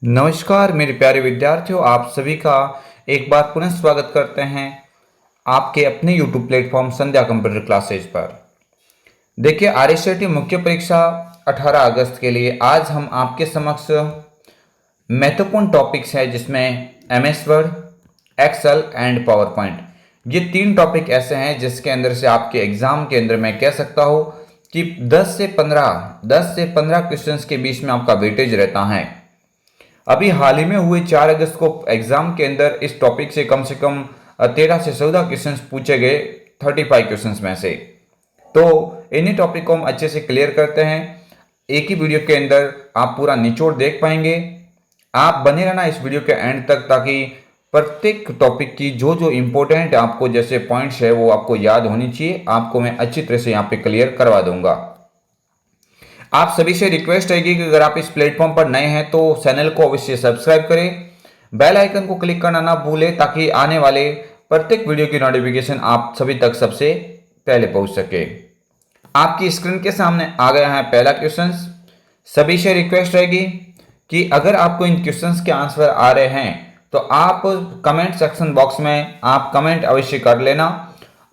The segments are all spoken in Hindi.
नमस्कार मेरे प्यारे विद्यार्थियों, आप सभी का एक बार पुनः स्वागत करते हैं आपके अपने YouTube प्लेटफॉर्म संध्या कंप्यूटर क्लासेज पर। देखिए, आरएसआईटी मुख्य परीक्षा 18 अगस्त के लिए आज हम आपके समक्ष महत्वपूर्ण टॉपिक्स है जिसमें MS Word, Excel and PowerPoint, ये तीन टॉपिक ऐसे हैं जिसके अंदर से आपके एग्जाम के अंदर मैं कह सकता हूँ कि 10 से 15 क्वेश्चंस के बीच में आपका वेटेज रहता है। अभी हाल ही में हुए 4 अगस्त को एग्जाम के अंदर इस टॉपिक से कम 13 से 14 क्वेश्चंस पूछे गए 35 क्वेश्चंस में से। तो इन्हीं टॉपिक को हम अच्छे से क्लियर करते हैं। एक ही वीडियो के अंदर आप पूरा निचोड़ देख पाएंगे। आप बने रहना इस वीडियो के एंड तक, ताकि प्रत्येक टॉपिक की जो जो इंपॉर्टेंट आपको जैसे पॉइंट्स है वो आपको याद होनी चाहिए। आपको मैं अच्छी तरह से यहाँ पे क्लियर करवा दूंगा। आप सभी से रिक्वेस्ट रहेगी कि अगर आप इस प्लेटफॉर्म पर नए हैं तो चैनल को अवश्य सब्सक्राइब करें, बेल आइकन को क्लिक करना ना भूलें, ताकि आने वाले प्रत्येक वीडियो की नोटिफिकेशन आप सभी तक सबसे पहले पहुंच सके। आपकी स्क्रीन के सामने आ गया है पहला क्वेश्चन। सभी से रिक्वेस्ट रहेगी कि अगर आपको इन क्वेश्चंस के आंसर आ रहे हैं तो आप कमेंट सेक्शन बॉक्स में आप कमेंट अवश्य कर लेना।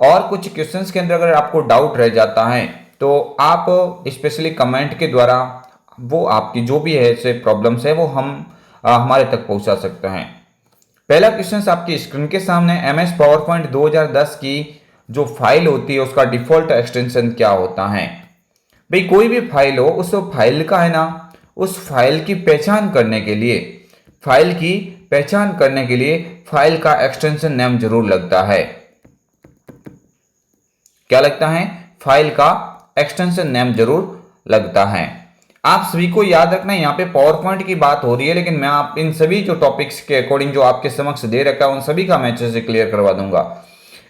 और कुछ क्वेश्चंस के अंदर अगर आपको डाउट रह जाता है तो आप स्पेशली कमेंट के द्वारा वो आपकी जो भी है से प्रॉब्लम्स है वो हम हमारे तक पहुंचा सकते हैं। पहला क्वेश्चन आपकी स्क्रीन के सामने, MS पावर पॉइंट 2010 की जो फाइल होती है उसका डिफॉल्ट एक्सटेंशन क्या होता है। भाई, कोई भी फाइल हो, उस फाइल का है ना, उस फाइल की पहचान करने के लिए फाइल का एक्सटेंशन नेम जरूर लगता है। क्या लगता है? फाइल का एक्सटेंशन नेम जरूर लगता है। आप सभी को याद रखना है, यहाँ पे पावर पॉइंट की बात हो रही है, लेकिन मैं आप इन सभी जो टॉपिक्स के अकॉर्डिंग जो आपके समक्ष दे रखा है उन सभी का मैं अच्छे से क्लियर करवा दूंगा।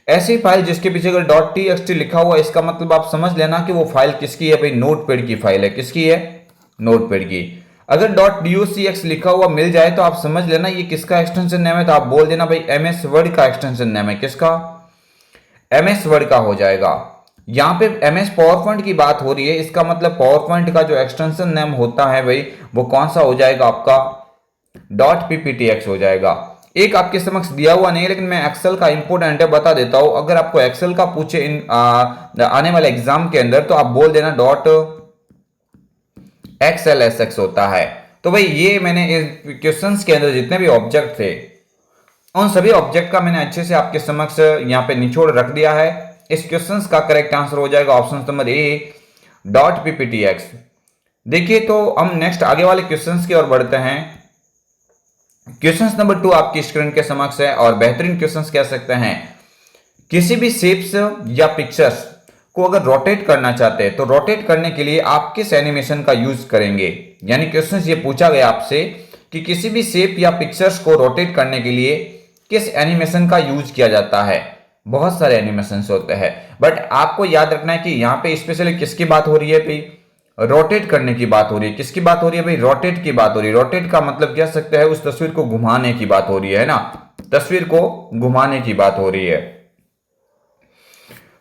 ऐसी फाइल जिसके पीछे अगर .txt लिखा हुआ है, इसका मतलब आप समझ लेना कि वो फाइल किसकी है। भाई, नोटपैड की फाइल है। किसकी है? नोटपैड की। अगर .docx लिखा हुआ मिल जाए तो आप समझ लेना ये किसका एक्सटेंशन नेम है। तो आप बोल देना भाई MS वर्ड का एक्सटेंशन नेम है। किसका? MS वर्ड का हो जाएगा। यहाँ पे MS पावर पॉइंट की बात हो रही है, इसका मतलब पावर पॉइंट का जो एक्सटेंशन नेम होता है भाई वो कौन सा हो जाएगा? आपका .pptx हो जाएगा। एक आपके समक्ष दिया हुआ नहीं है, लेकिन मैं एक्सेल का इंपोर्टेंट है बता देता हूं। अगर आपको एक्सेल का पूछे आने वाले एग्जाम के अंदर तो आप बोल देना .xlsx होता है। तो भाई ये मैंने इस क्वेश्चंस के अंदर जितने भी ऑब्जेक्ट थे उन सभी ऑब्जेक्ट का मैंने अच्छे से आपके समक्ष यहाँ पे निचोड़ रख दिया है। इस क्वेश्चंस का करेक्ट आंसर हो जाएगा ऑप्शन नंबर ए .pptx। देखिए, तो हम नेक्स्ट आगे वाले क्वेश्चंस की ओर बढ़ते हैं। क्वेश्चंस नंबर 2 आपकी स्क्रीन के समक्ष है और बेहतरीन क्वेश्चंस कह सकते हैं। किसी भी शेप्स या पिक्चर्स को अगर रोटेट करना चाहते हैं तो रोटेट करने के लिए आप किस एनिमेशन का यूज करेंगे। यानी क्वेश्चंस ये पूछा गया आपसे कि किसी भी शेप या पिक्चर्स को रोटेट करने के लिए किस एनिमेशन का यूज किया जाता है। बहुत सारे एनिमेशन होते हैं, बट आपको याद रखना है कि यहाँ पे स्पेशली किसकी बात हो रही है भाई? रोटेट करने की बात हो रही है। किसकी बात हो रही है भाई? रोटेट की बात हो रही है। रोटेट का मतलब कह सकते हैं उस तस्वीर को घुमाने की बात हो रही है ना, तस्वीर को घुमाने की बात हो रही है।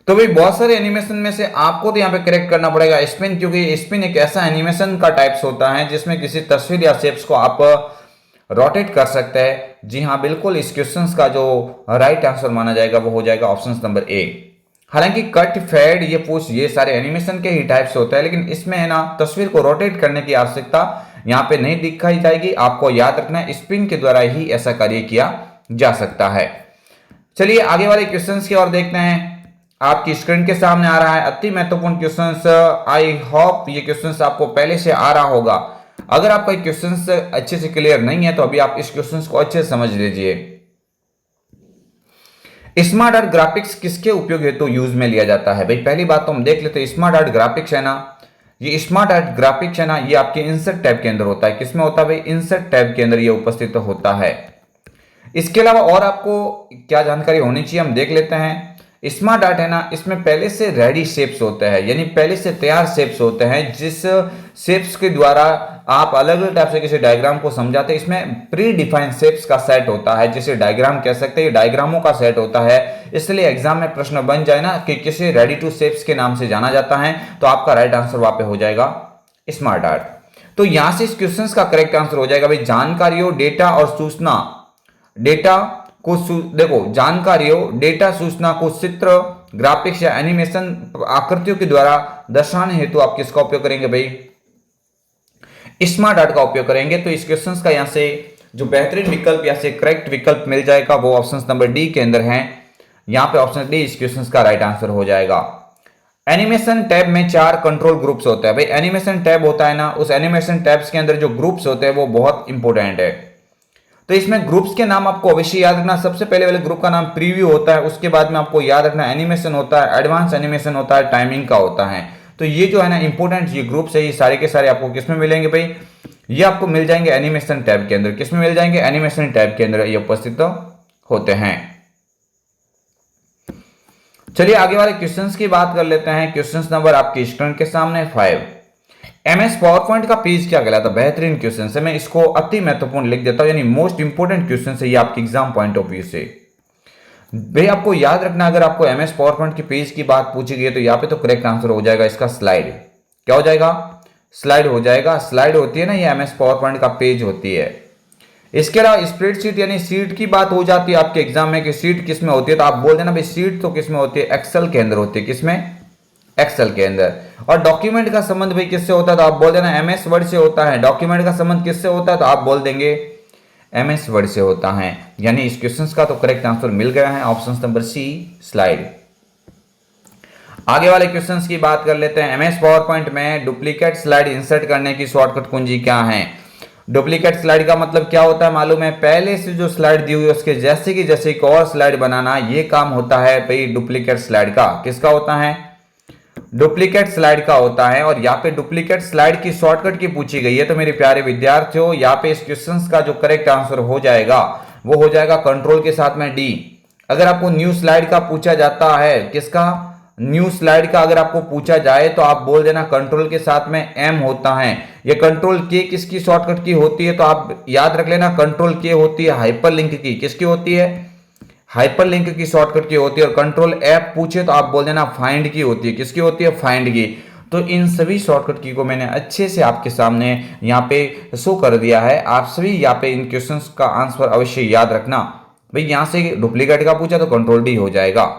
तो भाई बहुत सारे एनिमेशन में से आपको तो यहाँ पे करेक्ट करना पड़ेगा स्पिन, क्योंकि स्पिन एक ऐसा एनिमेशन का टाइप्स होता है जिसमें किसी तस्वीर या शेप्स को आप रोटेट कर सकते हैं। जी हाँ, बिल्कुल। इस क्वेश्चन का जो राइट आंसर माना जाएगा वो हो जाएगा ऑप्शन नंबर ए। हालांकि कट, फेड, ये पुश, ये सारे एनिमेशन के ही टाइप्स होते हैं, लेकिन इसमें है ना तस्वीर को रोटेट करने की आवश्यकता यहाँ पे नहीं दिखाई जाएगी। आपको याद रखना है स्पिन के द्वारा ही ऐसा कार्य किया जा सकता है। चलिए आगे वाले क्वेश्चंस की ओर देखते हैं। आपकी स्क्रीन के सामने आ रहा है अति महत्वपूर्ण क्वेश्चंस। आई होप ये क्वेश्चंस आपको पहले से आ रहा होगा। अगर आपका क्वेश्चंस अच्छे से क्लियर नहीं है तो अभी आप इस क्वेश्चंस को अच्छे से समझ लीजिए। स्मार्ट आर्ट ग्राफिक्स किसके उपयोग हेतु यूज में लिया जाता है। भाई पहली बात तो हम देख लेते हैं, स्मार्ट आर्ट ग्राफिक्स है ना, ये स्मार्ट आर्ट ग्राफिक्स है ना, ये आपके इंसर्ट टैब के अंदर होता है। किसमें होता है भाई? इंसर्ट टैब के अंदर ये उपस्थित होता है। इसके अलावा और आपको क्या जानकारी होनी चाहिए हम देख लेते हैं। स्मार्ट आर्ट है ना, इसमें पहले से रेडी शेप्स होते हैं, यानी पहले से तैयार शेप्स होते हैं जिस शेप्स के द्वारा आप अलग अलग टाइप से किसी डायग्राम को समझाते हैं। इसमें प्री डिफाइंड शेप्स का सेट होता है, जिसे डायग्राम कह सकते हैं, डायग्रामों का सेट होता है। इसलिए एग्जाम में प्रश्न बन जाए ना कि किसी रेडी टू शेप्स के नाम से जाना जाता है तो आपका राइट आंसर वहां पे हो जाएगा स्मार्ट आर्ट। तो यहां से इस क्वेश्चन का करेक्ट आंसर हो जाएगा भाई जानकारियों, डेटा और सूचना, डेटा को देखो जानकारियों, डेटा, सूचना को चित्र, ग्राफिक्स या एनिमेशन आकृतियों के द्वारा दर्शाने हेतु आप किसका उपयोग करेंगे भाई, स्मार्ट आर्ट का उपयोग करेंगे। तो इस क्वेश्चन का यहां से जो बेहतरीन विकल्प या से करेक्ट विकल्प मिल जाएगा वो ऑप्शन नंबर डी के अंदर है। यहां पे ऑप्शन डी इस क्वेश्चन का राइट आंसर हो जाएगा। एनिमेशन टैब में 4 कंट्रोल ग्रुप्स होते हैं भाई, एनिमेशन टैब होता है ना, उस एनिमेशन टैब्स के अंदर जो ग्रुप्स होते हैं वो बहुत इंपॉर्टेंट है। तो इसमें ग्रुप्स के नाम आपको अवश्य याद रखना। सबसे पहले वाले ग्रुप का नाम प्रीव्यू होता है, उसके बाद में आपको याद रखना एनिमेशन होता है, एडवांस एनिमेशन होता है, टाइमिंग का होता है। तो ये जो है ना इंपॉर्टेंट ये ग्रुप्स है, ये सारे के सारे आपको किसमें मिलेंगे भाई, ये आपको मिल जाएंगे एनिमेशन टैब के अंदर। किसमें मिल जाएंगे, एनिमेशन टैब के अंदर ये उपस्थित होते हैं। चलिए आगे वाले क्वेश्चंस की बात कर लेते हैं। क्वेश्चंस नंबर आपकी स्क्रीन के सामने 5। एमएस पावर पॉइंट का पेज क्या कहलाता है, बेहतरीन क्वेश्चन है, मैं इसको अति महत्वपूर्ण लिख देता हूं, यानी मोस्ट इंपोर्टेंट क्वेश्चन है ये आपके एग्जाम पॉइंट ऑफ व्यू से। भाई आपको याद रखना, अगर आपको एमएस पावर पॉइंट के पेज की बात पूछी गई है तो यहाँ पे तो करेक्ट आंसर हो जाएगा इसका स्लाइड। क्या हो जाएगा, स्लाइड हो जाएगा। स्लाइड होती है ना, ये एमएस पावर पॉइंट का पेज होती है। इसके अलावा स्प्रेडशीट यानी सीट की बात हो जाती है आपके एग्जाम में कि सीट किस में होती है, तो आप बोल देना भाई सीट तो किस में होती है, एक्सेल के अंदर होती है। किसमें, एक्सेल के अंदर। और डॉक्यूमेंट का संबंध भाई किससे होता है, तो आप बोल देना एमएस वर्ड से होता है। डॉक्यूमेंट का संबंध किससे होता है, तो आप बोल देंगे एमएस वर्ड से होता है। यानी इस क्वेश्चन का तो करेक्ट आंसर मिल गया है, ऑप्शन नंबर सी स्लाइड। आगे वाले क्वेश्चंस की बात कर लेते हैं। एमएस पावर पॉइंट में डुप्लीकेट स्लाइड इंसर्ट करने की शॉर्टकट कुंजी क्या है। डुप्लीकेट स्लाइड का मतलब क्या होता है मालूम है, पहले से जो स्लाइड दी हुई है उसके जैसे की जैसे एक और स्लाइड बनाना, ये काम होता है भाई डुप्लीकेट स्लाइड का। किसका होता है, डुप्लीकेट स्लाइड का होता है। और यहाँ पे डुप्लीकेट स्लाइड की शॉर्टकट की पूछी गई है, तो मेरे प्यारे विद्यार्थियों यहाँ पे इस क्वेश्चन का जो करेक्ट आंसर हो जाएगा वो हो जाएगा कंट्रोल के साथ में डी। अगर आपको न्यू स्लाइड का पूछा जाता है, किसका, न्यू स्लाइड का अगर आपको पूछा जाए तो आप बोल देना कंट्रोल के साथ में एम होता है। ये कंट्रोल के किसकी शॉर्टकट की होती है, तो आप याद रख लेना कंट्रोल के होती है हाइपरलिंक की। किसकी होती है, हाइपरलिंक की शॉर्टकट की होती है। और कंट्रोल एफ पूछे तो आप बोल देना फाइंड की होती है। किसकी होती है, फाइंड की। तो इन सभी शॉर्टकट की को मैंने अच्छे से आपके सामने यहाँ पे शो कर दिया है। आप सभी यहाँ पे इन क्वेश्चंस का आंसर अवश्य याद रखना। भाई यहाँ से डुप्लीकेट का पूछा तो कंट्रोल डी हो जाएगा।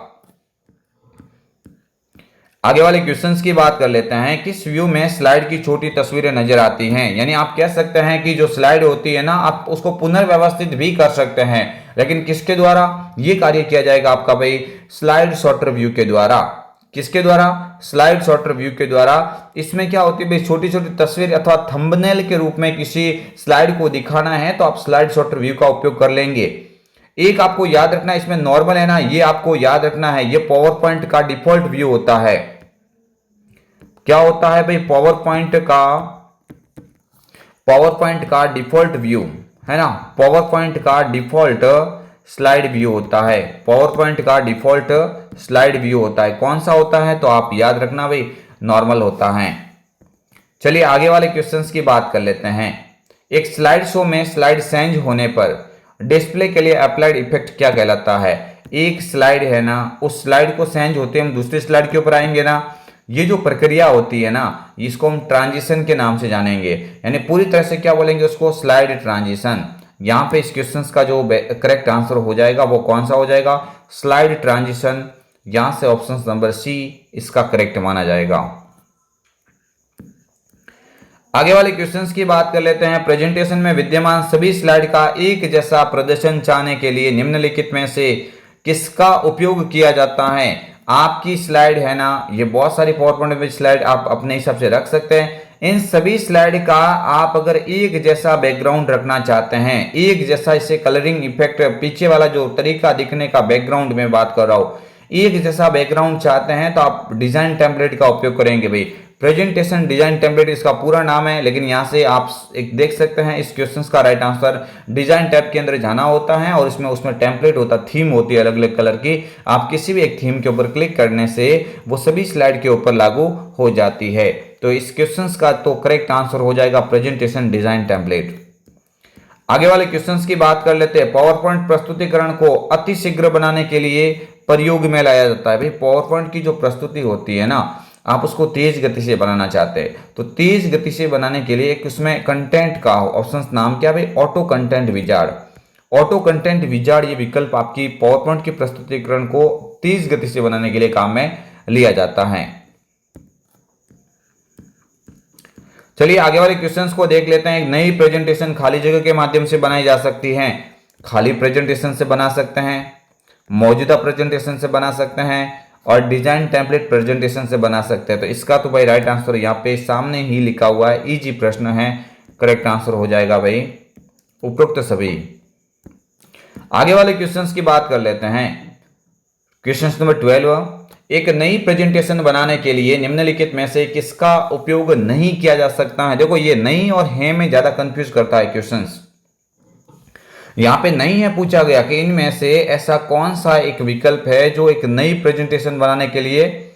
आगे वाले क्वेश्चंस की बात कर लेते हैं। किस व्यू में स्लाइड की छोटी तस्वीरें नजर आती हैं। यानी आप कह सकते हैं कि जो स्लाइड होती है ना, आप उसको पुनर्व्यवस्थित भी कर सकते हैं, लेकिन किसके द्वारा ये कार्य किया जाएगा आपका भाई, स्लाइड सॉर्टर व्यू के द्वारा। किसके द्वारा, स्लाइड सॉर्टर व्यू के द्वारा। इसमें क्या होती है भाई, छोटी छोटी तस्वीर अथवा थंबनेल के रूप में किसी स्लाइड को दिखाना है तो आप स्लाइड सॉर्टर व्यू का उपयोग कर लेंगे। एक आपको याद रखना, इसमें नॉर्मल है ना, ये आपको याद रखना है, ये पावर पॉइंट का डिफॉल्ट व्यू होता है। क्या होता है भाई, पावर पॉइंट का डिफॉल्ट व्यू है ना, पावर पॉइंट का डिफॉल्ट स्लाइड व्यू होता है। पावर पॉइंट का डिफॉल्ट स्लाइड व्यू होता है। कौन सा होता है, तो आप याद रखना भाई नॉर्मल होता है। चलिए आगे वाले क्वेश्चंस की बात कर लेते हैं। एक स्लाइड शो में स्लाइड चेंज होने पर डिस्प्ले के लिए अप्लाइड इफेक्ट क्या कहलाता है। एक स्लाइड है ना, उस स्लाइड को चेंज होते हम दूसरी स्लाइड के ऊपर आएंगे ना, ये जो प्रक्रिया होती है ना, इसको हम ट्रांजिशन के नाम से जानेंगे। यानी पूरी तरह से क्या बोलेंगे उसको, स्लाइड ट्रांजिशन। यहाँ पे इस क्वेश्चन का जो करेक्ट आंसर हो जाएगा वो कौन सा हो जाएगा, स्लाइड ट्रांजिशन। यहां से ऑप्शन नंबर सी इसका करेक्ट माना जाएगा। आगे वाले क्वेश्चंस की बात कर लेते हैं। प्रेजेंटेशन में विद्यमान सभी स्लाइड का एक जैसा प्रदर्शन चाहने के लिए निम्नलिखित में से किसका उपयोग किया जाता है। आपकी स्लाइड है ना, ये बहुत सारी पावर पॉइंट में स्लाइड आप अपने हिसाब से रख सकते हैं। इन सभी स्लाइड का आप अगर एक जैसा बैकग्राउंड रखना चाहते हैं, एक जैसा, इसे कलरिंग इफेक्ट, पीछे वाला जो तरीका दिखने का बैकग्राउंड में बात कर रहा हूं, एक जैसा बैकग्राउंड चाहते हैं तो आप डिजाइन टेम्पलेट का उपयोग करेंगे भाई। प्रेजेंटेशन डिजाइन टेम्पलेट इसका पूरा नाम है, लेकिन यहां से आप एक देख सकते हैं इस क्वेश्चन का राइट आंसर डिजाइन टैब के अंदर जाना होता है और उसमें टेम्पलेट होता है, थीम होती है अलग अलग कलर की। आप किसी भी एक थीम के ऊपर क्लिक करने से वो सभी स्लाइड के ऊपर लागू हो जाती है। तो इस क्वेश्चन का तो करेक्ट आंसर हो जाएगा प्रेजेंटेशन डिजाइन टेम्पलेट। आगे वाले क्वेश्चंस की बात कर लेते हैं। पावर पॉइंट प्रस्तुतिकरण को अति शीघ्र बनाने के लिए प्रयोग में लाया जाता है। भाई पावर पॉइंट की जो प्रस्तुति होती है ना, आप उसको तेज गति से बनाना चाहते हैं, तो तेज गति से बनाने के लिए एक उसमें कंटेंट का ऑप्शन नाम क्या भाई, auto content wizard. Auto content wizard ये विकल्प आपकी पावर पॉइंट के प्रस्तुतिकरण को तेज गति से बनाने के लिए काम में लिया जाता है। चलिए आगे वाले क्वेश्चंस को देख लेते हैं। एक नई प्रेजेंटेशन खाली जगह के माध्यम से बनाई जा सकती है। खाली प्रेजेंटेशन से बना सकते हैं, मौजूदा प्रेजेंटेशन से बना सकते हैं और डिजाइन टेम्पलेट प्रेजेंटेशन से बना सकते हैं। तो इसका तो भाई राइट आंसर यहाँ पे सामने ही लिखा हुआ है, इजी प्रश्न है, करेक्ट आंसर हो जाएगा भाई उपरोक्त सभी। आगे वाले क्वेश्चंस की बात कर लेते हैं। क्वेश्चन नंबर 12, एक नई प्रेजेंटेशन बनाने के लिए निम्नलिखित में से किसका उपयोग नहीं किया जा सकता है। देखो ये नहीं और है में ज्यादा कंफ्यूज करता है क्वेश्चंस। यहां पे नहीं है पूछा गया कि इनमें से ऐसा कौन सा एक विकल्प है जो एक नई प्रेजेंटेशन बनाने के लिए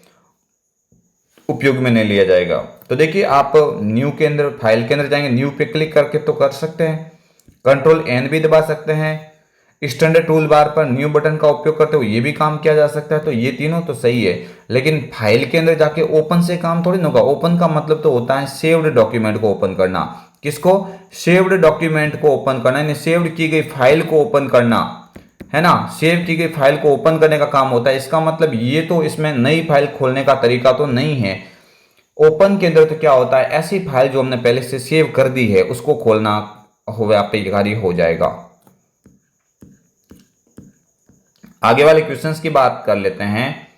उपयोग में नहीं लिया जाएगा। तो देखिए आप न्यू के अंदर, फाइल के अंदर जाएंगे, न्यू पे क्लिक करके तो कर सकते हैं, कंट्रोल एन भी दबा सकते हैं, स्टैंडर्ड टूल बार पर न्यू बटन का उपयोग करते हुए ये भी काम किया जा सकता है। तो ये तीनों तो सही है, लेकिन फाइल के अंदर जाके ओपन से काम थोड़ी ना होगा। ओपन का मतलब तो होता है सेव्ड डॉक्यूमेंट को ओपन करना। किसको? सेव्ड डॉक्यूमेंट को ओपन करना, यानी सेव्ड की गई फाइल को ओपन करना, है ना। सेव की गई फाइल को ओपन करने का काम होता है। इसका मतलब ये तो इसमें नई फाइल खोलने का तरीका तो नहीं है। ओपन के अंदर तो क्या होता है, ऐसी फाइल जो हमने पहले से सेव कर दी है उसको खोलना कार्य हो जाएगा। आगे वाले क्वेश्चंस की बात कर लेते हैं।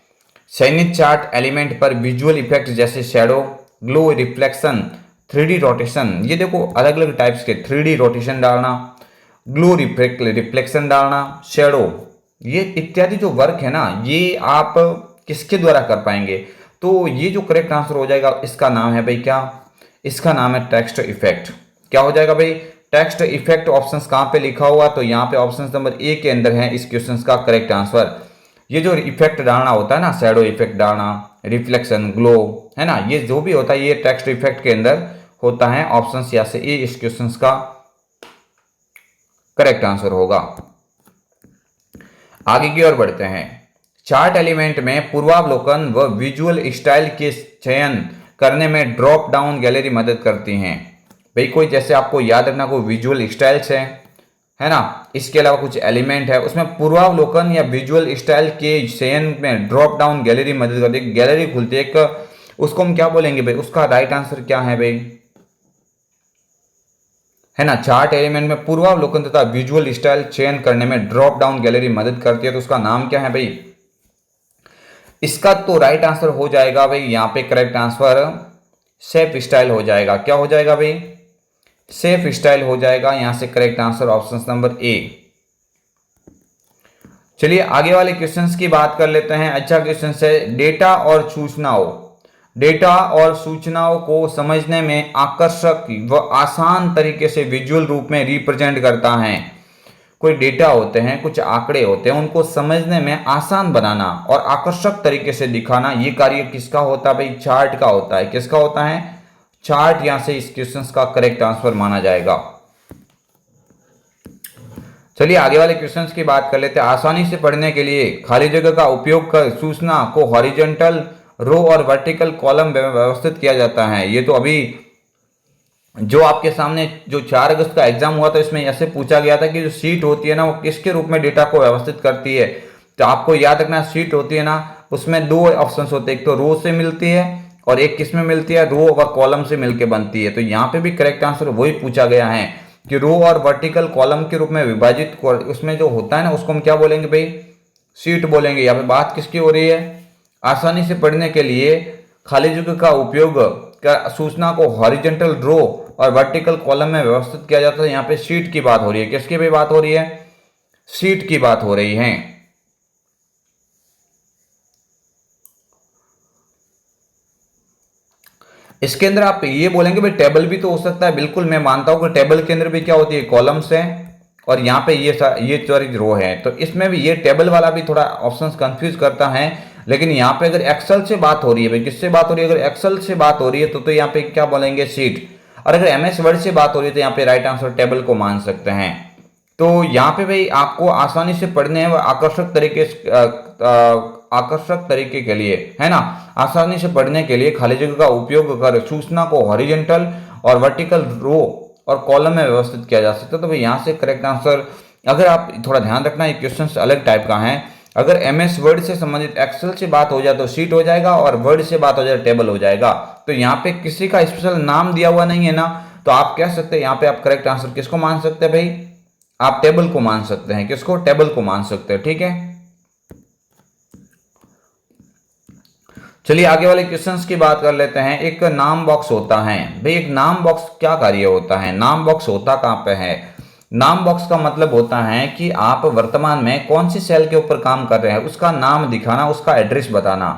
चयनित चार्ट एलिमेंट पर विजुअल इफेक्ट जैसे shadow, glow, reflection, 3D rotation, ये देखो अलग अलग टाइप्स के 3D रोटेशन डालना, ग्लो रिफ्लेक्शन डालना, शैडो, ये इत्यादि जो वर्क है ना, ये आप किसके द्वारा कर पाएंगे। तो ये जो करेक्ट आंसर हो जाएगा इसका नाम है भाई क्या, इसका नाम है टेक्स्ट इफेक्ट। क्या हो जाएगा भाई, टेक्स्ट इफेक्ट। ऑप्शंस कहाँ पे लिखा हुआ, तो यहाँ पे ऑप्शन नंबर ए के अंदर है इस क्वेश्चन का करेक्ट आंसर। ये जो इफेक्ट डालना होता है ना, शैडो इफेक्ट डालना, रिफ्लेक्शन, ग्लो, है ना, ये जो भी होता है ये टेक्स्ट इफेक्ट के अंदर होता है। ऑप्शन या से ए इस क्वेश्चन का करेक्ट आंसर होगा। आगे की ओर बढ़ते हैं। चार्ट एलिमेंट में पूर्वावलोकन व विजुअल स्टाइल के चयन करने में ड्रॉप डाउन गैलरी मदद करती हैं। भाई कोई जैसे आपको याद रखना कोई विजुअल स्टाइल्स है ना, इसके अलावा कुछ एलिमेंट है, उसमें पूर्वावलोकन या विजुअल स्टाइल के चयन में ड्रॉप डाउन गैलरी मदद करती है। गैलरी खुलती है एक, उसको हम क्या बोलेंगे भाई, उसका राइट आंसर क्या है भाई, है ना। चार्ट एलिमेंट में पूर्वावलोकन तथा विजुअल स्टाइल चयन करने में ड्रॉप डाउन गैलरी मदद करती है, तो उसका नाम क्या है भाई। इसका तो राइट आंसर हो जाएगा भाई यहाँ पे करेक्ट आंसर सेफ स्टाइल हो जाएगा। क्या हो जाएगा भाई, सेफ स्टाइल हो जाएगा। यहां से correct answer option number A. चलिए आगे वाले क्वेश्चंस की बात कर लेते हैं। अच्छा क्वेश्चन है, डेटा और सूचनाओं को समझने में आकर्षक व आसान तरीके से विजुअल रूप में रिप्रेजेंट करता है। कोई डेटा होते हैं, कुछ आंकड़े होते हैं, उनको समझने में आसान बनाना और आकर्षक तरीके से दिखाना, ये कार्य किसका होता है भाई, चार्ट का होता है। किसका होता है, चार्ट। यहां से इस क्वेश्चन का करेक्ट आंसर माना जाएगा। चलिए आगे वाले क्वेश्चंस की बात कर लेते हैं। आसानी से पढ़ने के लिए खाली जगह का उपयोग कर सूचना को हॉरिजॉन्टल, रो और वर्टिकल कॉलम में व्यवस्थित किया जाता है। ये तो अभी जो आपके सामने जो 4 अगस्त का एग्जाम हुआ था इसमें ऐसे पूछा गया था कि जो शीट होती है ना वो किसके रूप में डेटा को व्यवस्थित करती है। तो आपको याद रखना, शीट होती है ना उसमें 2 ऑप्शंस होते हैं, एक तो रो से मिलती है और एक किस में मिलती है, रो व कॉलम से मिलकर बनती है। तो यहाँ पे भी करेक्ट आंसर वही पूछा गया है कि रो और वर्टिकल कॉलम के रूप में विभाजित उसमें जो होता है ना उसको हम क्या बोलेंगे भाई, शीट बोलेंगे। यहाँ पे बात किसकी हो रही है, आसानी से पढ़ने के लिए खाली जगह का उपयोग कर सूचना को हॉरिजॉन्टल, रो और वर्टिकल कॉलम में व्यवस्थित किया जाता है। यहाँ पे शीट की बात हो रही है। किसकी भी बात हो रही है, शीट की बात हो रही है। इसके अंदर आप ये बोलेंगे भाई टेबल भी तो हो सकता है, बिल्कुल मैं मानता हूं कि टेबल के अंदर भी क्या होती है, कॉलम्स है और यहाँ पे ये सारी रो है। तो इसमें भी ये टेबल वाला भी थोड़ा ऑप्शंस कंफ्यूज करता है। लेकिन यहाँ पे अगर एक्सेल से बात हो रही है भाई, किससे बात हो रही है, अगर एक्सेल से बात हो रही है तो यहाँ पे क्या बोलेंगे, शीट। और अगर MS वर्ड से बात हो रही है तो यहाँ पे राइट आंसर टेबल को मान सकते हैं। तो यहाँ पे भाई आपको आसानी से पढ़ने व आकर्षक तरीके आकर्षक तरीके के लिए, है ना, आसानी से पढ़ने के लिए खाली जगह का उपयोग कर सूचना को हॉरिजॉन्टल और वर्टिकल रो और कॉलम में व्यवस्थित किया जा सकता है। तो भाई यहाँ से करेक्ट आंसर, अगर आप थोड़ा ध्यान रखना, ये क्वेश्चन अलग टाइप का है। अगर एमएस वर्ड से संबंधित एक्सेल से बात हो जाए तो शीट हो जाएगा, और वर्ड से बात हो जाए टेबल हो जाएगा। तो यहाँ पे किसी का स्पेशल नाम दिया हुआ नहीं है ना, तो आप कह सकते हैं यहाँ पे आप करेक्ट आंसर किसको मान सकते हैं भाई, आप टेबल को मान सकते हैं। किसको? टेबल को मान सकते हैं। ठीक है, चलिए आगे वाले क्वेश्चंस की बात कर लेते हैं। एक नाम बॉक्स होता है भाई, एक नाम बॉक्स क्या कार्य होता है, नाम बॉक्स होता कहाँ पे है? नाम बॉक्स का मतलब होता है कि आप वर्तमान में कौन सी सेल के ऊपर काम कर रहे हैं उसका नाम दिखाना, उसका एड्रेस बताना।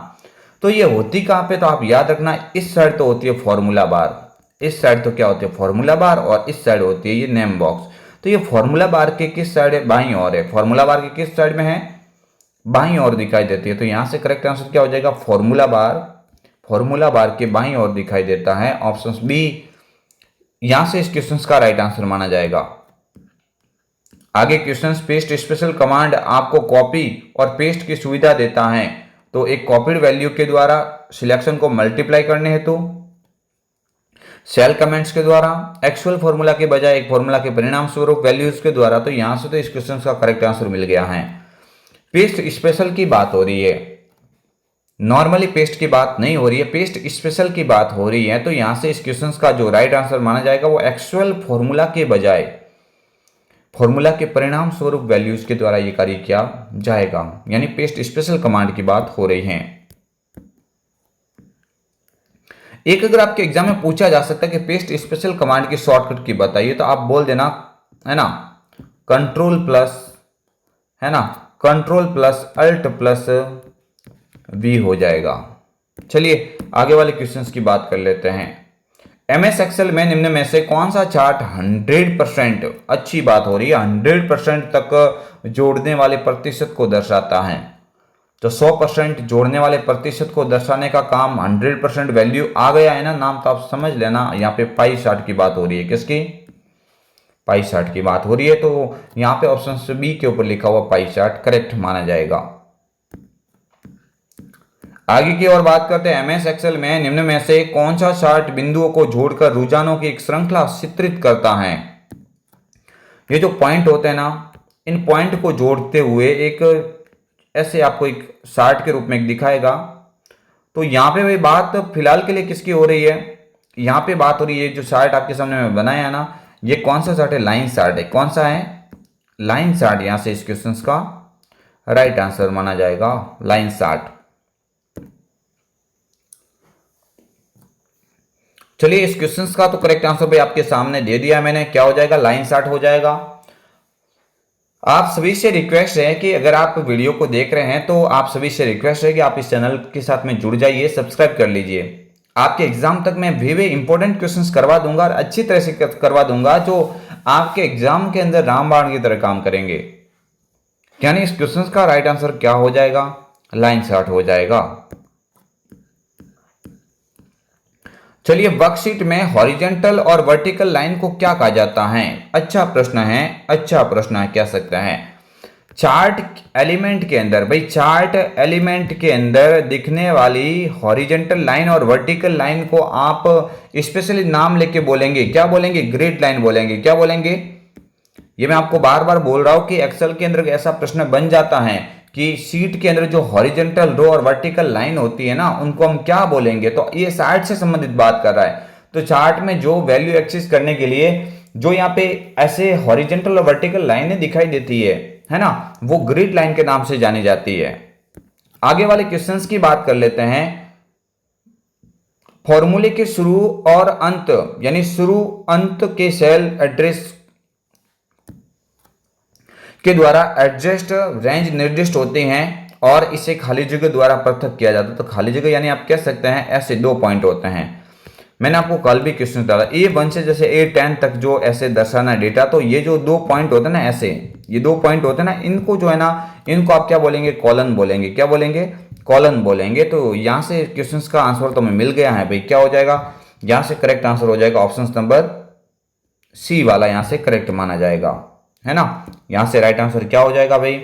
तो ये होती कहाँ पे, तो आप याद रखना, इस साइड तो होती है फॉर्मूला बार, इस साइड तो क्या होती है फॉर्मूला बार, और इस साइड होती है ये नेम बॉक्स। तो ये फॉर्मूला बार के किस साइड है? बाईं ओर है। फॉर्मूला बार के किस साइड में है? बाईं ओर दिखाई देती है। तो यहां से करेक्ट आंसर क्या हो जाएगा? फॉर्मूला बार, फॉर्मूला बार के बाईं ओर दिखाई देता है। ऑप्शन बी यहां से इस क्वेश्चन का राइट आंसर माना जाएगा। आगे क्वेश्चन, पेस्ट स्पेशल कमांड आपको कॉपी और पेस्ट की सुविधा देता है। तो एक कॉपीड वैल्यू के द्वारा सिलेक्शन को मल्टीप्लाई करने हेतु, सेल कमेंट्स के द्वारा, एक्चुअल फॉर्मूला के बजाय एक फॉर्मूला के परिणाम स्वरूप वैल्यूज के द्वारा। तो यहां से तो इस क्वेश्चन का करेक्ट आंसर मिल गया है। पेस्ट स्पेशल की बात हो रही है, नॉर्मली पेस्ट की बात नहीं हो रही है, पेस्ट स्पेशल की बात हो रही है। तो यहां से इस क्वेश्चन का जो राइट आंसर माना जाएगा वो एक्चुअल फॉर्मूला के बजाय फॉर्मूला के परिणाम स्वरूप वैल्यूज के द्वारा ये कार्य किया जाएगा, यानी पेस्ट स्पेशल कमांड की बात हो रही है। एक अगर आपके एग्जाम में पूछा जा सकता है कि पेस्ट स्पेशल कमांड की शॉर्टकट की बताइए, तो आप बोल देना, है ना, कंट्रोल प्लस, है ना, control plus alt plus V हो जाएगा। चलिए आगे वाले क्वेश्चंस की बात कर लेते हैं। एमएस एक्सेल में निम्न में से कौन सा चार्ट 100%, अच्छी बात हो रही है, 100% तक जोड़ने वाले प्रतिशत को दर्शाता है? तो 100% जोड़ने वाले प्रतिशत को दर्शाने का काम 100% वैल्यू आ गया है ना, नाम तो आप समझ लेना। यहाँ पे पाई चार्ट की बात हो रही है, किसकी? पाई चार्ट की बात हो रही है। तो यहाँ पे ऑप्शन बी के ऊपर लिखा हुआ पाई चार्ट करेक्ट माना जाएगा। आगे की ओर बात करते हैं। एमएस एक्सेल में निम्न में से कौन सा चार्ट बिंदुओं को जोड़कर रुझानों की एक श्रृंखला चित्रित करता है? ये जो पॉइंट होते हैं ना, इन पॉइंट को जोड़ते हुए एक ऐसे आपको एक चार्ट के रूप में एक दिखाएगा। तो यहाँ पे भाई बात फिलहाल के लिए किसकी हो रही है? यहाँ पे बात हो रही है जो चार्ट आपके सामने में बनाया है ना, ये कौन सा चार्ट है? लाइन चार्ट है। कौन सा है? Line chart. यहां से इस क्वेश्चन का राइट आंसर माना जाएगा लाइन चार्ट। चलिए इस क्वेश्चन का तो करेक्ट आंसर भाई आपके सामने दे दिया मैंने, क्या हो जाएगा? लाइन चार्ट हो जाएगा। आप सभी से रिक्वेस्ट है कि अगर आप वीडियो को देख रहे हैं तो आप सभी से रिक्वेस्ट है कि आप इस चैनल के साथ में जुड़ जाइए, सब्सक्राइब कर लीजिए। आपके एग्जाम तक मैं भी इंपॉर्टेंट क्वेश्चंस करवा दूंगा और अच्छी तरह से करवा दूंगा जो आपके एग्जाम के अंदर रामबाण की तरह काम करेंगे। यानी इस क्वेश्चन का राइट आंसर क्या हो जाएगा? लाइन चार्ट हो जाएगा। चलिए वर्कशीट में हॉरिजॉन्टल और वर्टिकल लाइन को क्या कहा जाता है? अच्छा प्रश्न है, अच्छा प्रश्न है, कह सकता है। चार्ट एलिमेंट के अंदर भाई, चार्ट एलिमेंट के अंदर दिखने वाली हॉरिजॉन्टल लाइन और वर्टिकल लाइन को आप स्पेशली नाम लेके बोलेंगे, क्या बोलेंगे? ग्रिड लाइन बोलेंगे। क्या बोलेंगे? ये मैं आपको बार बार बोल रहा हूं कि एक्सेल के अंदर ऐसा प्रश्न बन जाता है कि शीट के अंदर जो हॉरिजॉन्टल रो और वर्टिकल लाइन होती है ना, उनको हम क्या बोलेंगे? तो ये चार्ट से संबंधित बात कर रहा है। तो चार्ट में जो वैल्यू एक्सेस करने के लिए जो यहाँ पे ऐसे हॉरिजॉन्टल और वर्टिकल लाइनें दिखाई देती है ना, वो ग्रिड लाइन के नाम से जानी जाती है। आगे वाले क्वेश्चंस की बात कर लेते हैं। फॉर्मूले के शुरू और अंत, यानी शुरू अंत के सेल एड्रेस के द्वारा एडजस्ट रेंज निर्दिष्ट होते हैं और इसे खाली जगह द्वारा पृथक किया जाता है। तो खाली जगह यानी आप कह सकते हैं ऐसे दो पॉइंट होते हैं। मैंने आपको कल भी क्वेश्चन बताया A1 से जैसे A10 तक जो ऐसे दर्शाना डेटा, तो ये जो दो पॉइंट होते हैं ना, ऐसे ये दो पॉइंट होते हैं ना, इनको जो है ना, इनको आप क्या बोलेंगे? कॉलन बोलेंगे। क्या बोलेंगे? कॉलन बोलेंगे। तो यहाँ से क्वेश्चन का आंसर तो हमें मिल गया है भाई। क्या हो जाएगा? यहाँ से करेक्ट आंसर हो जाएगा ऑप्शन नंबर सी वाला, यहाँ से करेक्ट माना जाएगा, है ना। यहाँ से राइट आंसर क्या हो जाएगा भाई?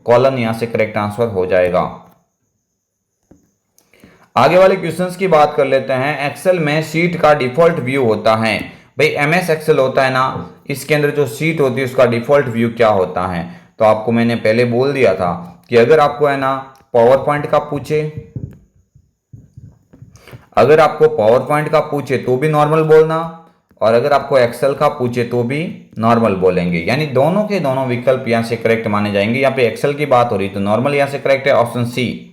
कॉलन यहाँ से करेक्ट आंसर हो जाएगा। आगे वाले क्वेश्चंस की बात कर लेते हैं। एक्सेल में शीट का डिफॉल्ट व्यू होता है। भाई एमएस एक्सेल होता है ना, इसके अंदर जो शीट होती है उसका डिफॉल्ट व्यू क्या होता है? तो आपको मैंने पहले बोल दिया था कि अगर आपको है ना पावर पॉइंट का पूछे, अगर आपको पावर पॉइंट का पूछे तो भी नॉर्मल बोलना, और अगर आपको एक्सेल का पूछे तो भी नॉर्मल बोलेंगे, यानी दोनों के दोनों विकल्प यहां से करेक्ट माने जाएंगे। यहां पे एक्सेल की बात हो रही तो नॉर्मल यहां से करेक्ट है, ऑप्शन सी।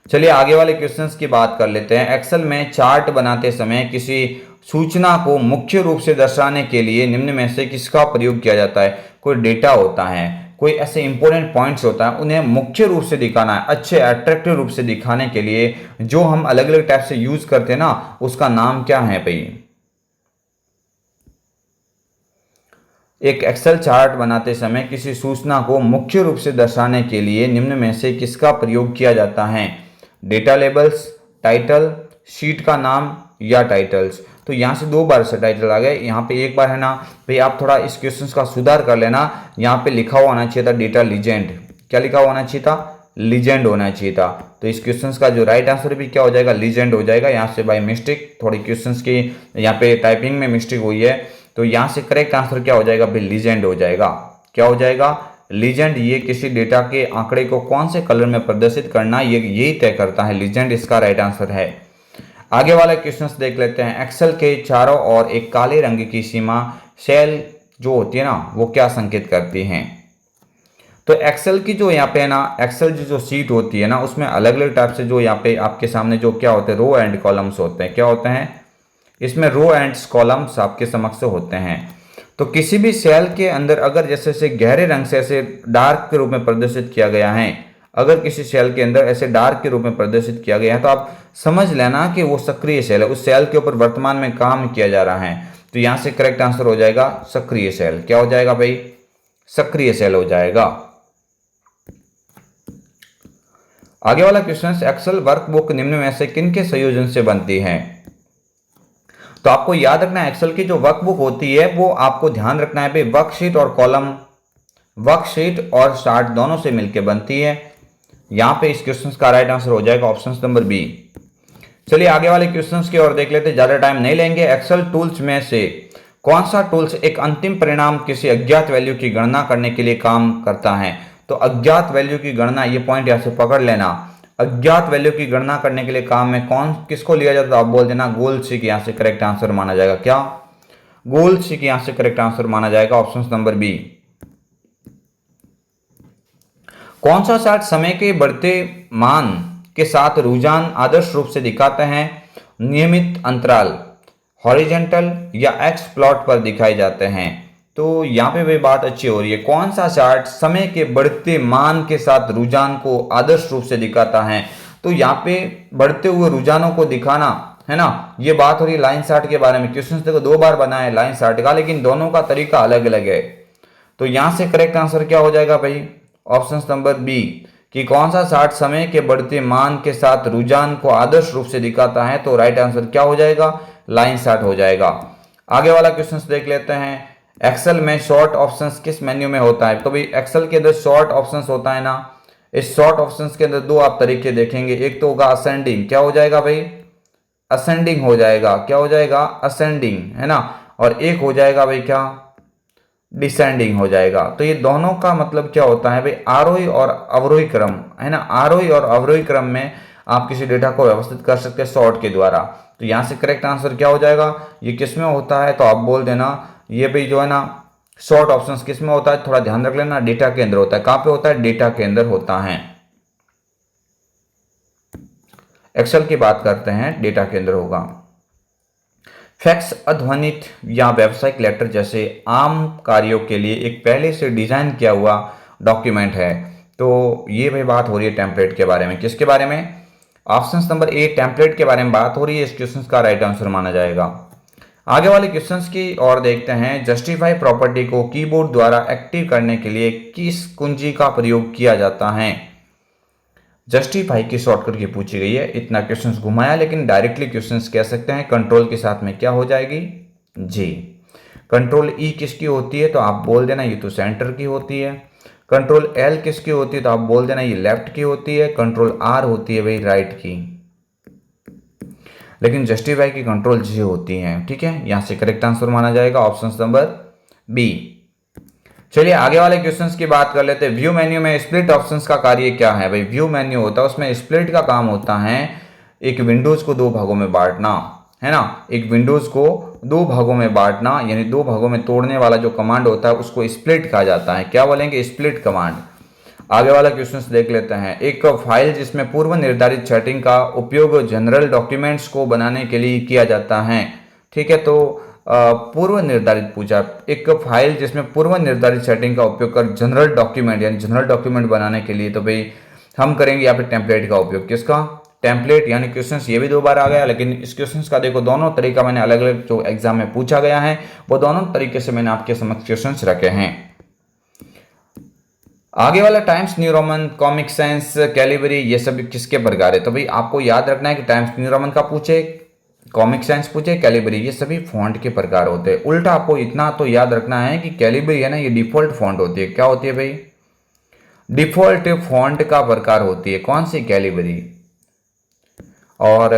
चलिए आगे वाले क्वेश्चंस की बात कर लेते हैं। एक्सेल में चार्ट बनाते समय किसी सूचना को मुख्य रूप से दर्शाने के लिए निम्न में से किसका प्रयोग किया जाता है? कोई डेटा होता है, कोई ऐसे इंपॉर्टेंट पॉइंट्स होता है, उन्हें मुख्य रूप से दिखाना है, अच्छे अट्रैक्टिव रूप से दिखाने के लिए जो हम अलग अलग टाइप से यूज करते हैं ना, उसका नाम क्या है भाई? एक एक्सेल चार्ट बनाते समय किसी सूचना को मुख्य रूप से दर्शाने के लिए निम्न में से किसका प्रयोग किया जाता है? डेटा लेबल्स, टाइटल, शीट का नाम या टाइटल्स। तो यहाँ से दो बार से टाइटल आ गए, यहाँ पे एक बार है ना भाई। आप थोड़ा इस क्वेश्चन का सुधार कर लेना। यहाँ पे लिखा हुआ होना चाहिए था डेटा लीजेंड। क्या लिखा हुआ होना चाहिए था? लीजेंड होना चाहिए था। तो इस क्वेश्चन का जो राइट आंसर भी क्या हो जाएगा? लीजेंड हो जाएगा। यहाँ से बाय मिस्टेक थोड़ी क्वेश्चन की यहाँ पे टाइपिंग में मिस्टेक हुई है, तो यहाँ से करेक्ट आंसर क्या हो जाएगा भाई? लीजेंड हो जाएगा। क्या हो जाएगा? लीजेंड। ये किसी डेटा के आंकड़े को कौन से कलर में प्रदर्शित करना, ये यही तय करता है। लीजेंड इसका राइट आंसर है। आगे वाला क्वेश्चन देख लेते हैं। एक्सेल के चारों ओर एक काले रंग की सीमा सेल जो होती है ना, वो क्या संकेत करती हैं? तो एक्सेल की जो यहाँ पे है ना, एक्सेल जो शीट होती है ना, उसमें अलग अलग टाइप से जो यहाँ पे आपके सामने जो क्या होते हैं, रो एंड कॉलम्स होते हैं। क्या होते हैं? इसमें रो एंड कॉलम्स आपके समक्ष होते हैं। तो किसी भी सेल के अंदर अगर जैसे से गहरे रंग से ऐसे डार्क के रूप में प्रदर्शित किया गया है, अगर किसी सेल के अंदर ऐसे डार्क के रूप में प्रदर्शित किया गया है, तो आप समझ लेना कि वो सक्रिय सेल है, उस सेल के ऊपर वर्तमान में काम किया जा रहा है। तो यहां से करेक्ट आंसर हो जाएगा सक्रिय सेल। क्या हो जाएगा भाई? सक्रिय सेल हो जाएगा। आगे वाला क्वेश्चन, एक्सेल वर्कबुक निम्न में से किन के संयोजन से बनती है? तो आपको याद रखना है, एक्सेल की जो वर्कबुक होती है वो आपको ध्यान रखना है भाई, वर्कशीट और कॉलम, वर्कशीट और चार्ट दोनों से मिलकर बनती है। यहां पे इस क्वेश्चन का राइट आंसर हो जाएगा ऑप्शन नंबर बी। चलिए आगे वाले क्वेश्चंस की ओर देख लेते हैं, ज्यादा टाइम नहीं लेंगे। एक्सेल टूल्स में से कौन सा टूल्स एक अंतिम परिणाम किसी अज्ञात वैल्यू की गणना करने के लिए काम करता है? तो अज्ञात वैल्यू की गणना, ये पॉइंट यहां से पकड़ लेना, अज्ञात वैल्यू की गणना करने के लिए काम में कौन किसको लिया जाता है? आप बोल देना गोल सी, यहां से करेक्ट आंसर माना जाएगा। क्या? गोल सी यहां से करेक्ट आंसर माना जाएगा, ऑप्शन नंबर बी। कौन सा चार्ट समय के बढ़ते मान के साथ रुझान आदर्श रूप से दिखाते हैं? नियमित अंतराल, हॉरिजेंटल या एक्स प्लॉट पर दिखाए जाते हैं? तो यहाँ पे भी बात अच्छी हो रही है। कौन सा चार्ट समय के बढ़ते मान के साथ रुझान को आदर्श रूप से दिखाता है? तो यहाँ पे बढ़ते हुए रुझानों को दिखाना है ना, ये बात हो रही है लाइन चार्ट के बारे में। क्वेश्चन देखो दो बार बना है लाइन चार्ट का, लेकिन दोनों का तरीका अलग अलग है। तो यहां से करेक्ट आंसर क्या हो जाएगा भाई? ऑप्शन नंबर बी, कि कौन सा चार्ट समय के बढ़ते मान के साथ रुझान को आदर्श रूप से दिखाता है? तो राइट आंसर क्या हो जाएगा? लाइन चार्ट हो जाएगा। आगे वाला क्वेश्चन देख लेते हैं। एक्सेल में शॉर्ट ऑप्शंस किस मेन्यू में होता है? तो भाई एक्सेल के अंदर शॉर्ट ऑप्शंस होता है ना, इस शॉर्ट ऑप्शंस के अंदर दो आप तरीके देखेंगे। एक तो होगा असेंडिंग, क्या हो जाएगा भाई? असेंडिंग हो जाएगा। क्या हो जाएगा? असेंडिंग, है ना। और एक हो जाएगा भाई क्या? डिसेंडिंग हो जाएगा। तो ये दोनों का मतलब क्या होता है भाई? आरोही और अवरोही क्रम, है ना। आरोही और अवरोही क्रम में आप किसी डेटा को व्यवस्थित कर सकते हैं सॉर्ट के द्वारा। तो यहां से करेक्ट आंसर क्या हो जाएगा? ये किस में होता है? तो आप बोल देना ये भाई जो है ना शॉर्ट ऑप्शंस किस में होता है? थोड़ा ध्यान रख लेना, डेटा के अंदर होता है। कहां पे होता है? डेटा के अंदर होता है। एक्सेल की बात करते हैं, डेटा के अंदर होगा। फैक्स अध्वनित या व्यावसायिक लेटर जैसे आम कार्यों के लिए एक पहले से डिजाइन किया हुआ डॉक्यूमेंट है। तो ये भाई बात हो रही है टेम्पलेट के बारे में। किसके बारे में? ऑप्शन नंबर ए, टेम्पलेट के बारे में बात हो रही है। इस क्वेश्चन का राइट आंसर माना जाएगा। आगे वाले क्वेश्चंस की ओर देखते हैं। जस्टिफाई प्रॉपर्टी को कीबोर्ड द्वारा एक्टिव करने के लिए किस कुंजी का प्रयोग किया जाता है? जस्टिफाई की शॉर्टकट की पूछी गई है। इतना क्वेश्चंस घुमाया, लेकिन डायरेक्टली क्वेश्चंस कह सकते हैं। कंट्रोल के साथ में क्या हो जाएगी? जी। कंट्रोल ई किसकी होती है? तो आप बोल देना ये तो सेंटर की होती है। कंट्रोल एल किसकी होती है? तो आप बोल देना ये लेफ्ट की होती है। कंट्रोल आर होती है भाई राइट की। लेकिन जस्टिफाई की कंट्रोल जी होती हैं। ठीक है, यहाँ से करेक्ट आंसर माना जाएगा ऑप्शन नंबर बी। चलिए आगे वाले क्वेश्चंस की बात कर लेते हैं। व्यू मेन्यू में स्प्लिट ऑप्शंस का कार्य क्या है भाई? व्यू मेन्यू होता है, उसमें स्प्लिट का काम होता है एक विंडोज को दो भागों में बांटना, है ना। एक विंडोज को दो भागों में बांटना, यानी दो भागों में तोड़ने वाला जो कमांड होता है उसको स्प्लिट कहा जाता है। क्या बोलेंगे? Split command. आगे वाला क्वेश्चन देख लेते हैं। एक फाइल जिसमें पूर्व निर्धारित सेटिंग का उपयोग जनरल डॉक्यूमेंट्स को बनाने के लिए किया जाता है। ठीक है, तो पूर्व निर्धारित पूछा, एक फाइल जिसमें पूर्व निर्धारित सेटिंग का उपयोग कर जनरल डॉक्यूमेंट यानी जनरल डॉक्यूमेंट बनाने के लिए, तो भाई हम करेंगे यहाँ पे टेम्पलेट का उपयोग। किसका? टेम्पलेट। यानी क्वेश्चन ये भी दो बार आ गया, लेकिन इस क्वेश्चन का देखो दोनों तरीका मैंने अलग अलग जो एग्जाम में पूछा गया है वो दोनों तरीके से मैंने आपके समक्ष क्वेश्चन रखे हैं। आगे वाला times new Roman, comic sense, Calibri, ये सब किसके प्रकार है? तो भाई आपको याद रखना है कि टाइम्स न्यू रोमन का पूछे, कॉमिक सेंस पूछे, कैलिबरी, ये सभी फॉन्ट के प्रकार होते हैं। उल्टा आपको इतना तो याद रखना है कि कैलिबरी है ना, ये डिफॉल्ट फॉन्ट होती है। क्या होती है भाई? डिफॉल्ट फॉन्ट का प्रकार होती है। कौन सी? कैलिबरी। और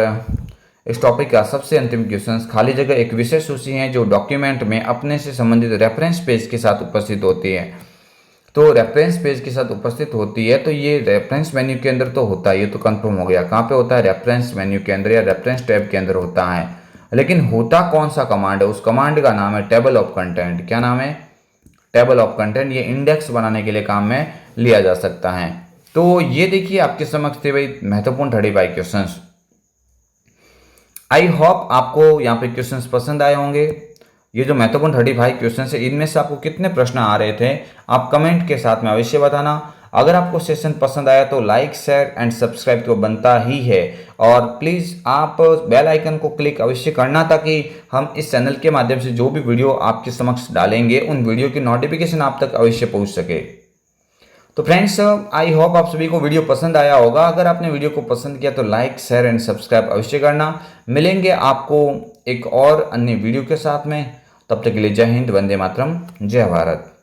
इस टॉपिक का सबसे अंतिम क्वेश्चन, खाली जगह एक विशेष सूची है जो डॉक्यूमेंट में अपने से संबंधित रेफरेंस पेज के साथ उपस्थित होती है। तो रेफरेंस पेज के साथ उपस्थित होती है, तो ये रेफरेंस मेन्यू के अंदर तो होता है, ये तो कंफर्म हो गया। कहाँ पे होता है? रेफरेंस मेन्यू के अंदर या रेफरेंस टैब के अंदर होता है। लेकिन होता कौन सा कमांड है? उस कमांड का नाम है टेबल ऑफ कंटेंट। क्या नाम है? Table of content. ये इंडेक्स बनाने के लिए काम में लिया जा सकता है। तो ये देखिए आपके समक्ष थे भाई महत्वपूर्ण 35 क्वेश्चन। आई होप आपको यहाँ पे क्वेश्चंस पसंद आए होंगे। ये जो महत्वपूर्ण 35 क्वेश्चन है, इनमें से आपको कितने प्रश्न आ रहे थे आप कमेंट के साथ में अवश्य बताना। अगर आपको सेशन पसंद आया तो लाइक, शेयर एंड सब्सक्राइब तो बनता ही है, और प्लीज़ आप बेल आइकन को क्लिक अवश्य करना ताकि हम इस चैनल के माध्यम से जो भी वीडियो आपके समक्ष डालेंगे उन वीडियो की नोटिफिकेशन आप तक अवश्य पहुँच सके। तो फ्रेंड्स, आई होप आप सभी को वीडियो पसंद आया होगा। अगर आपने वीडियो को पसंद किया तो लाइक, शेयर एंड सब्सक्राइब अवश्य करना। मिलेंगे आपको एक और अन्य वीडियो के साथ में, तब तक के लिए जय हिंद, वंदे मातरम, जय भारत।